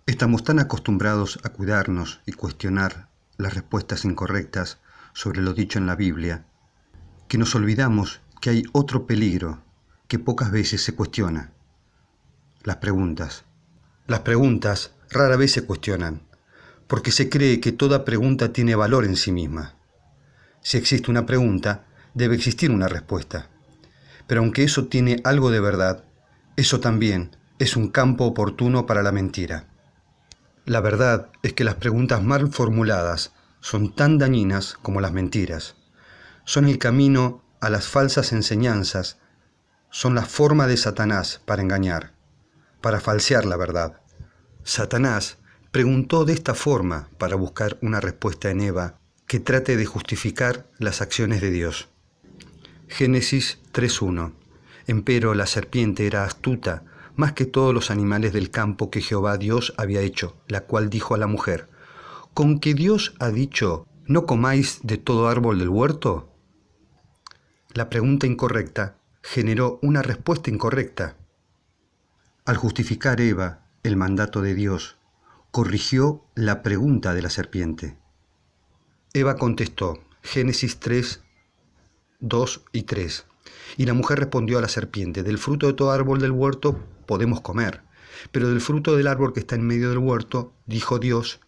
Estamos tan acostumbrados a cuidarnos y cuestionar las respuestas incorrectas sobre lo dicho en la Biblia, que nos olvidamos que hay otro peligro que pocas veces se cuestiona: las preguntas. Las preguntas rara vez se cuestionan, porque se cree que toda pregunta tiene valor en sí misma. Si existe una pregunta, debe existir una respuesta. Pero aunque eso tiene algo de verdad, eso también es un campo oportuno para la mentira. La verdad es que las preguntas mal formuladas son tan dañinas como las mentiras. Son el camino a las falsas enseñanzas, son la forma de Satanás para engañar, para falsear la verdad. Satanás preguntó de esta forma para buscar una respuesta en Eva que trate de justificar las acciones de Dios. Génesis 3:1. Empero la serpiente era astuta más que todos los animales del campo que Jehová Dios había hecho, la cual dijo a la mujer: ¿con que Dios ha dicho, no comáis de todo árbol del huerto? La pregunta incorrecta generó una respuesta incorrecta. Al justificar Eva el mandato de Dios, corrigió la pregunta de la serpiente. Eva contestó, Génesis 3, 2 y 3. Y la mujer respondió a la serpiente: del fruto de todo árbol del huerto podemos comer, pero del fruto del árbol que está en medio del huerto, dijo Dios,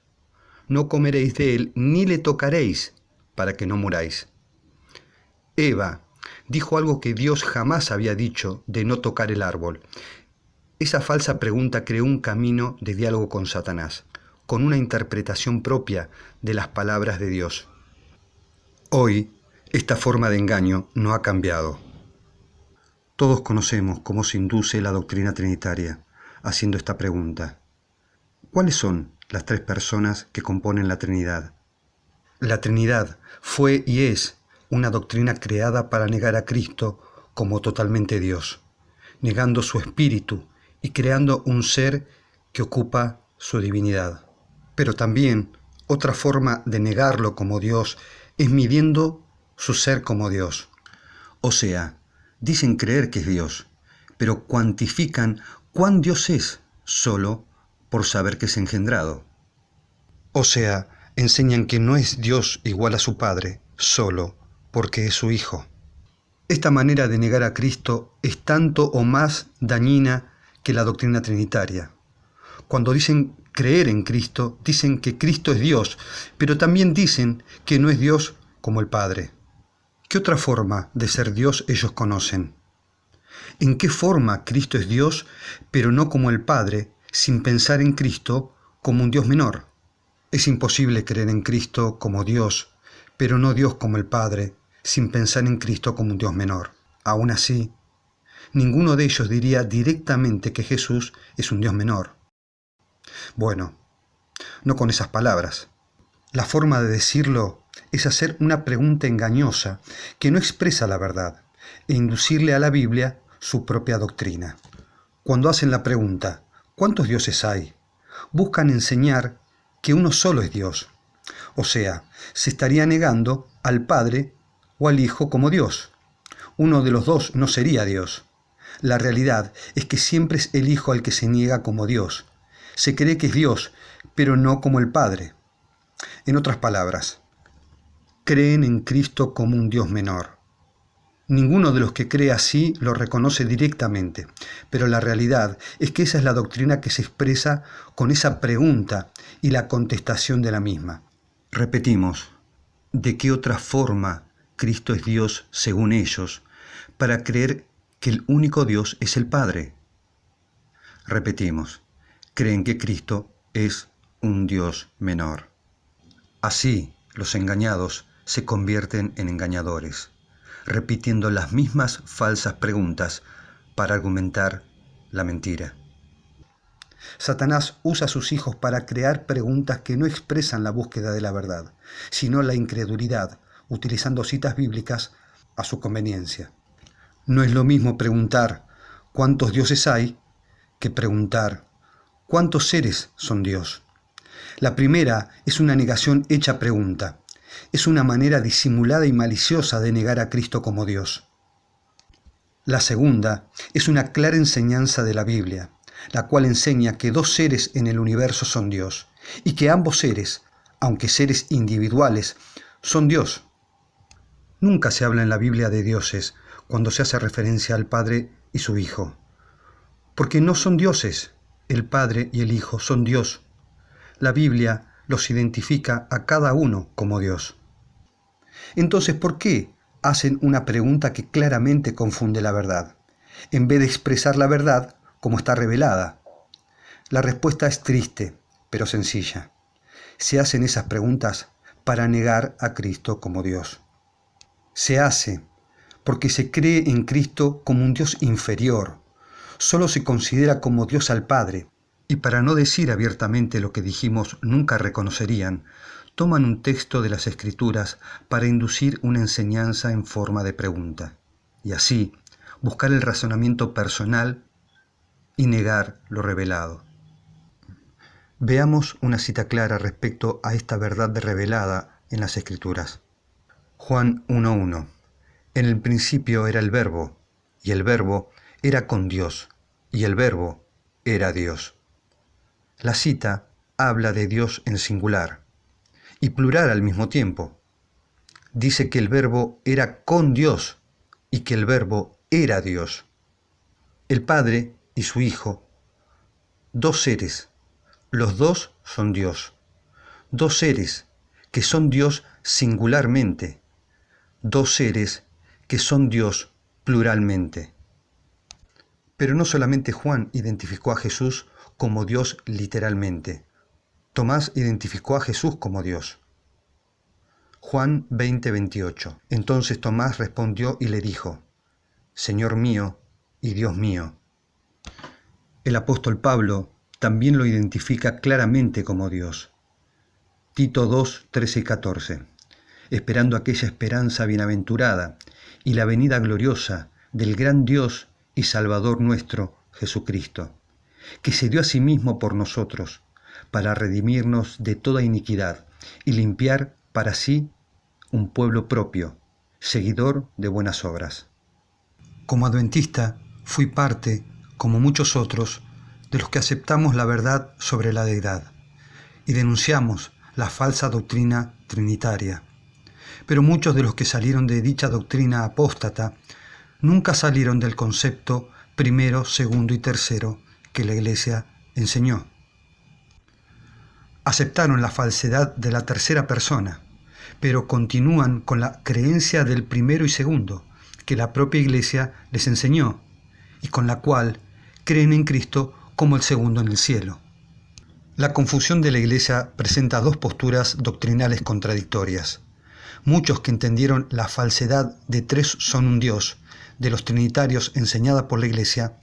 no comeréis de él ni le tocaréis, para que no muráis. Eva dijo algo que Dios jamás había dicho, de no tocar el árbol. Esa falsa pregunta creó un camino de diálogo con Satanás, con una interpretación propia de las palabras de Dios. Hoy, esta forma de engaño no ha cambiado. Todos conocemos cómo se induce la doctrina trinitaria, haciendo esta pregunta: ¿cuáles son las tres personas que componen la Trinidad? La Trinidad fue y es una doctrina creada para negar a Cristo como totalmente Dios, negando su espíritu y creando un ser que ocupa su divinidad. Pero también otra forma de negarlo como Dios es midiendo su ser como Dios. O sea, dicen creer que es Dios, pero cuantifican cuán Dios es solo por saber que es engendrado. O sea, enseñan que no es Dios igual a su Padre solo porque es su Hijo. Esta manera de negar a Cristo es tanto o más dañina que la doctrina trinitaria. Cuando dicen creer en Cristo, dicen que Cristo es Dios, pero también dicen que no es Dios como el Padre. ¿Qué otra forma de ser Dios ellos conocen? ¿En qué forma Cristo es Dios, pero no como el Padre, sin pensar en Cristo como un Dios menor? Es imposible creer en Cristo como Dios, pero no Dios como el Padre, sin pensar en Cristo como un Dios menor. Aún así, ninguno de ellos diría directamente que Jesús es un Dios menor. Bueno, no con esas palabras. La forma de decirlo es hacer una pregunta engañosa que no expresa la verdad e inducirle a la Biblia su propia doctrina. Cuando hacen la pregunta, ¿cuántos dioses hay?, buscan enseñar que uno solo es Dios. O sea, se estaría negando al Padre o al Hijo como Dios. Uno de los dos no sería Dios. La realidad es que siempre es el Hijo al que se niega como Dios. Se cree que es Dios, pero no como el Padre. En otras palabras, creen en Cristo como un Dios menor. Ninguno de los que cree así lo reconoce directamente, pero la realidad es que esa es la doctrina que se expresa con esa pregunta y la contestación de la misma. Repetimos, ¿de qué otra forma Cristo es Dios según ellos para creer que el único Dios es el Padre? Repetimos, creen que Cristo es un Dios menor. Así, los engañados se convierten en engañadores, repitiendo las mismas falsas preguntas para argumentar la mentira. Satanás usa a sus hijos para crear preguntas que no expresan la búsqueda de la verdad, sino la incredulidad, utilizando citas bíblicas a su conveniencia. No es lo mismo preguntar ¿cuántos dioses hay?, que preguntar ¿cuántos seres son Dios? La primera es una negación hecha pregunta. Es una manera disimulada y maliciosa de negar a Cristo como Dios. La segunda es una clara enseñanza de la Biblia. la cual enseña que dos seres en el universo son Dios, y que ambos seres, aunque seres individuales, son Dios. Nunca se habla en la Biblia de dioses cuando se hace referencia al Padre y su Hijo, porque no son dioses, el Padre y el Hijo son Dios. La Biblia los identifica a cada uno como Dios. Entonces, ¿por qué hacen una pregunta que claramente confunde la verdad, en vez de expresar la verdad como está revelada? La respuesta es triste, pero sencilla. Se hacen esas preguntas para negar a Cristo como Dios. Se hace porque se cree en Cristo como un Dios inferior. Solo se considera como Dios al Padre. Y para no decir abiertamente lo que dijimos nunca reconocerían, toman un texto de las Escrituras para inducir una enseñanza en forma de pregunta. Y así, buscar el razonamiento personal y negar lo revelado. Veamos una cita clara respecto a esta verdad revelada en las Escrituras. Juan 1:1. En el principio era el Verbo, y el Verbo era con Dios, y el Verbo era Dios. La cita habla de Dios en singular y plural al mismo tiempo. Dice que el Verbo era con Dios y que el Verbo era Dios. El Padre y su Hijo, dos seres, los dos son Dios. Dos seres que son Dios singularmente, dos seres que son Dios pluralmente. Pero no solamente Juan identificó a Jesús como Dios literalmente. Tomás identificó a Jesús como Dios. Juan 20:28. Entonces Tomás respondió y le dijo: Señor mío y Dios mío. El apóstol Pablo también lo identifica claramente como Dios. Tito 2:13 y 14. Esperando aquella esperanza bienaventurada y la venida gloriosa del gran Dios y Salvador nuestro, Jesucristo, que se dio a sí mismo por nosotros, para redimirnos de toda iniquidad y limpiar para sí un pueblo propio, seguidor de buenas obras. Como adventista, fui parte, como muchos otros, de los que aceptamos la verdad sobre la deidad y denunciamos la falsa doctrina trinitaria. Pero muchos de los que salieron de dicha doctrina apóstata nunca salieron del concepto primero, segundo y tercero que la Iglesia enseñó. Aceptaron la falsedad de la tercera persona, pero continúan con la creencia del primero y segundo que la propia Iglesia les enseñó y con la cual creen en Cristo como el segundo en el cielo. La confusión de la Iglesia presenta dos posturas doctrinales contradictorias. Muchos que entendieron la falsedad de tres son un Dios, de los trinitarios enseñada por la Iglesia,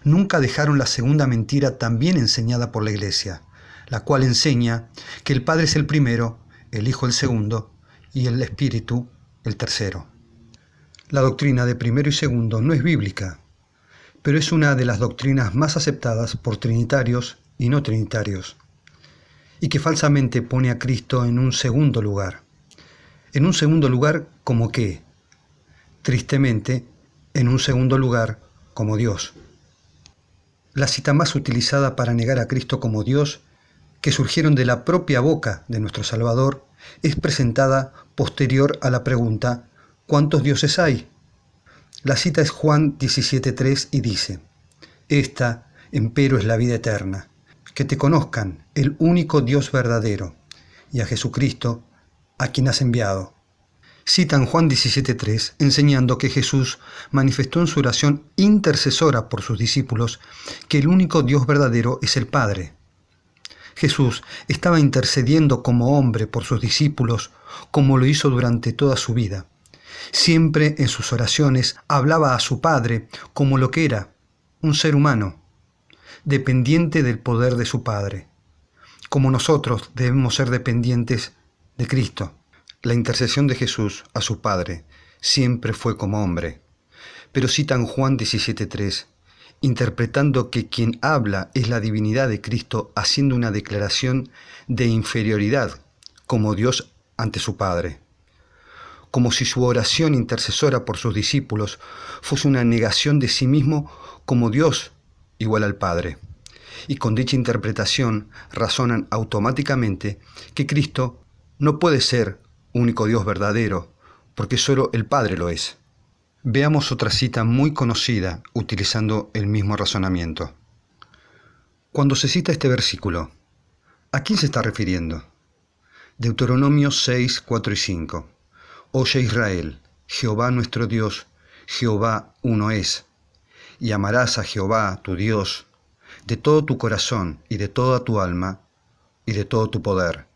nunca dejaron la segunda mentira también enseñada por la Iglesia, la cual enseña que el Padre es el primero, el Hijo el segundo y el Espíritu el tercero. La doctrina de primero y segundo no es bíblica, pero es una de las doctrinas más aceptadas por trinitarios y no trinitarios, y que falsamente pone a Cristo en un segundo lugar. En un segundo lugar, ¿como qué? Tristemente, en un segundo lugar, como Dios. La cita más utilizada para negar a Cristo como Dios, que surgieron de la propia boca de nuestro Salvador, es presentada posterior a la pregunta: ¿cuántos dioses hay? La cita es Juan 17:3 y dice: Esta, empero, es la vida eterna, que te conozcan, el único Dios verdadero, y a Jesucristo, a quien has enviado. Citan Juan 17:3, enseñando que Jesús manifestó en su oración intercesora por sus discípulos que el único Dios verdadero es el Padre. Jesús estaba intercediendo como hombre por sus discípulos, como lo hizo durante toda su vida. Siempre en sus oraciones hablaba a su Padre como lo que era, un ser humano, dependiente del poder de su Padre. Como nosotros debemos ser dependientes de Cristo. La intercesión de Jesús a su Padre siempre fue como hombre. Pero citan Juan 17:3, interpretando que quien habla es la divinidad de Cristo, haciendo una declaración de inferioridad como Dios ante su Padre. Como si su oración intercesora por sus discípulos fuese una negación de sí mismo como Dios igual al Padre. y con dicha interpretación razonan automáticamente que Cristo no puede ser único Dios verdadero, porque solo el Padre lo es. Veamos otra cita muy conocida utilizando el mismo razonamiento. Cuando se cita este versículo, ¿a quién se está refiriendo? Deuteronomio 6, 4 y 5. Oye Israel, Jehová nuestro Dios, Jehová uno es, y amarás a Jehová tu Dios de todo tu corazón y de toda tu alma y de todo tu poder.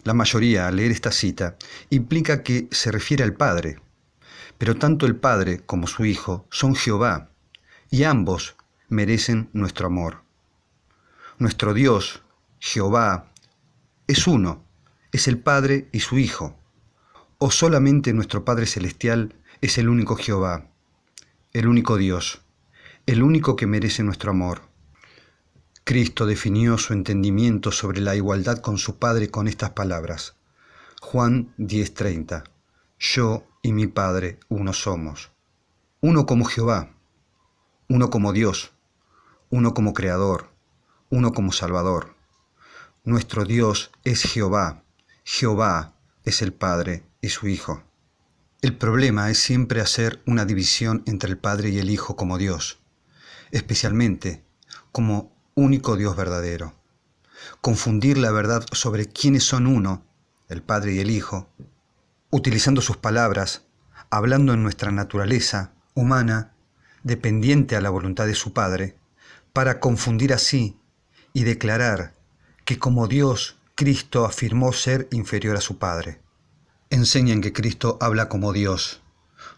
La mayoría, al leer esta cita, implica que se refiere al Padre, pero tanto el Padre como su Hijo son Jehová, y ambos merecen nuestro amor. Nuestro Dios, Jehová, es uno, es el Padre y su Hijo, o solamente nuestro Padre Celestial es el único Jehová, el único Dios, el único que merece nuestro amor. Cristo definió su entendimiento sobre la igualdad con su Padre con estas palabras. Juan 10:30. Yo y mi Padre uno somos. Uno como Jehová, uno como Dios, uno como Creador, uno como Salvador. Nuestro Dios es Jehová, Jehová es el Padre y su Hijo. El problema es siempre hacer una división entre el Padre y el Hijo como Dios, especialmente como único Dios verdadero. Confundir la verdad sobre quiénes son uno, el Padre y el Hijo, utilizando sus palabras, hablando en nuestra naturaleza humana, dependiente a la voluntad de su Padre, para confundir así y declarar que como Dios, Cristo afirmó ser inferior a su Padre. Enseñan que Cristo habla como Dios,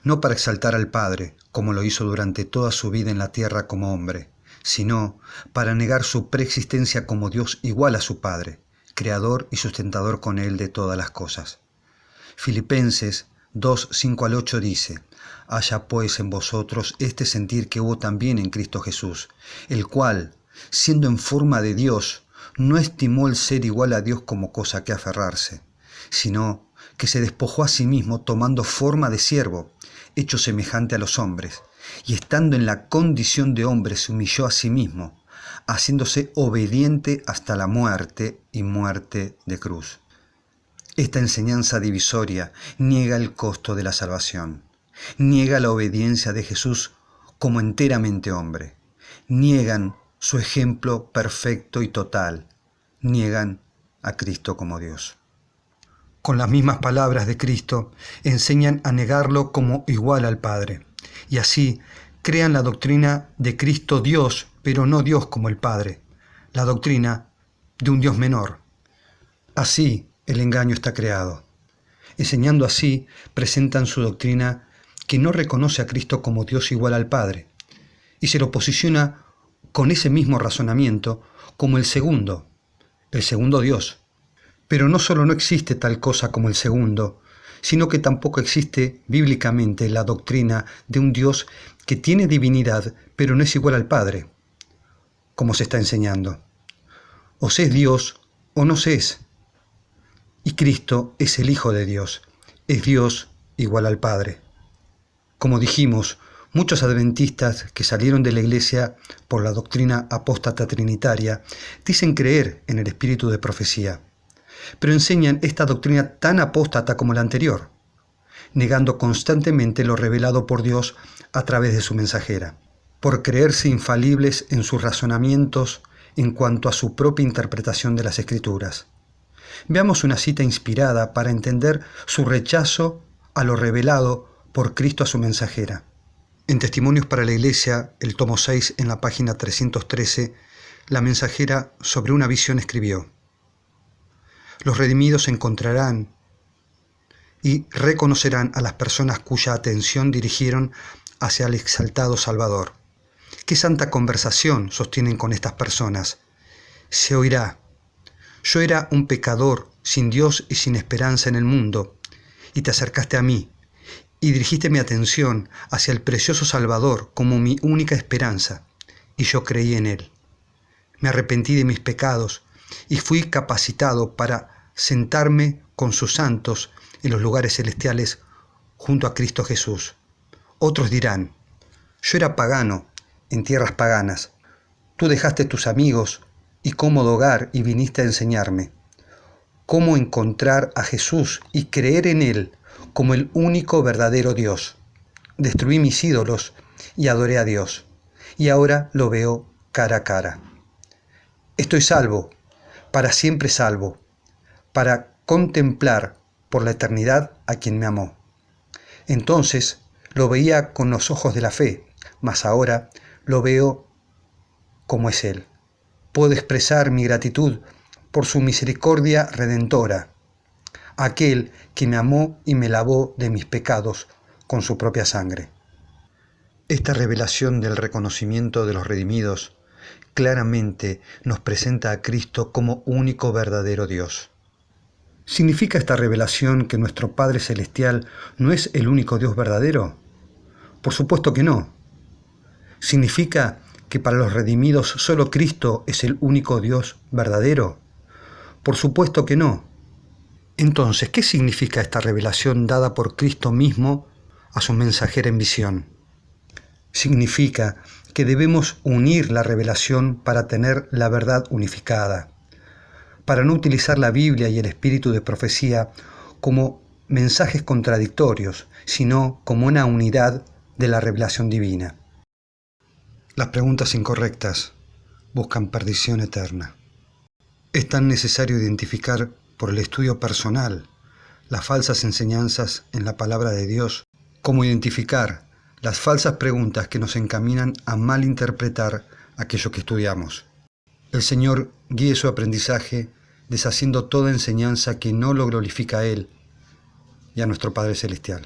no para exaltar al Padre, como lo hizo durante toda su vida en la tierra como hombre, sino para negar su preexistencia como Dios igual a su Padre, creador y sustentador con Él de todas las cosas. Filipenses 2, 5 al 8 dice: haya pues en vosotros este sentir que hubo también en Cristo Jesús, el cual, siendo en forma de Dios, no estimó el ser igual a Dios como cosa que aferrarse, sino que se despojó a sí mismo tomando forma de siervo, hecho semejante a los hombres, y estando en la condición de hombre se humilló a sí mismo, haciéndose obediente hasta la muerte y muerte de cruz. Esta enseñanza divisoria niega el costo de la salvación, niega la obediencia de Jesús como enteramente hombre, niegan su ejemplo perfecto y total, niegan a Cristo como Dios. Con las mismas palabras de Cristo, enseñan a negarlo como igual al Padre, y así crean la doctrina de Cristo Dios, pero no Dios como el Padre, la doctrina de un Dios menor. Así el engaño está creado. Enseñando así, presentan su doctrina que no reconoce a Cristo como Dios igual al Padre, y se lo posiciona con ese mismo razonamiento como el segundo Dios. Pero no solo no existe tal cosa como el segundo, sino que tampoco existe bíblicamente la doctrina de un Dios que tiene divinidad, pero no es igual al Padre, como se está enseñando. O se es Dios o no se es. Y Cristo es el Hijo de Dios, es Dios igual al Padre. Como dijimos, muchos adventistas que salieron de la Iglesia por la doctrina apóstata trinitaria dicen creer en el espíritu de profecía, pero enseñan esta doctrina tan apóstata como la anterior, negando constantemente lo revelado por Dios a través de su mensajera, por creerse infalibles en sus razonamientos en cuanto a su propia interpretación de las Escrituras. Veamos una cita inspirada para entender su rechazo a lo revelado por Cristo a su mensajera. En Testimonios para la Iglesia, el tomo 6, en la página 313, la mensajera sobre una visión escribió: los redimidos encontrarán y reconocerán a las personas cuya atención dirigieron hacia el exaltado Salvador. ¿Qué santa conversación sostienen con estas personas? Se oirá: yo era un pecador, sin Dios y sin esperanza en el mundo, y te acercaste a mí, y dirigiste mi atención hacia el precioso Salvador como mi única esperanza, y yo creí en Él. Me arrepentí de mis pecados, y fui capacitado para sentarme con sus santos en los lugares celestiales junto a Cristo Jesús. Otros dirán: yo era pagano en tierras paganas. Tú dejaste tus amigos y cómodo hogar y viniste a enseñarme cómo encontrar a Jesús y creer en Él como el único verdadero Dios. Destruí mis ídolos y adoré a Dios, y ahora lo veo cara a cara. Estoy salvo, para siempre salvo, para contemplar por la eternidad a quien me amó. Entonces lo veía con los ojos de la fe, mas ahora lo veo como es Él. Puedo expresar mi gratitud por su misericordia redentora, aquel que me amó y me lavó de mis pecados con su propia sangre. Esta revelación del reconocimiento de los redimidos claramente nos presenta a Cristo como único verdadero Dios. ¿Significa esta revelación que nuestro Padre Celestial no es el único Dios verdadero? Por supuesto que no. ¿Significa que para los redimidos solo Cristo es el único Dios verdadero? Por supuesto que no. Entonces, ¿qué significa esta revelación dada por Cristo mismo a su mensajera en visión? Significa que debemos unir la revelación para tener la verdad unificada, para no utilizar la Biblia y el espíritu de profecía como mensajes contradictorios, sino como una unidad de la revelación divina. Las preguntas incorrectas buscan perdición eterna. Es tan necesario identificar por el estudio personal las falsas enseñanzas en la palabra de Dios, como identificar las falsas preguntas que nos encaminan a malinterpretar aquello que estudiamos. El Señor guíe su aprendizaje deshaciendo toda enseñanza que no lo glorifica a Él y a nuestro Padre Celestial.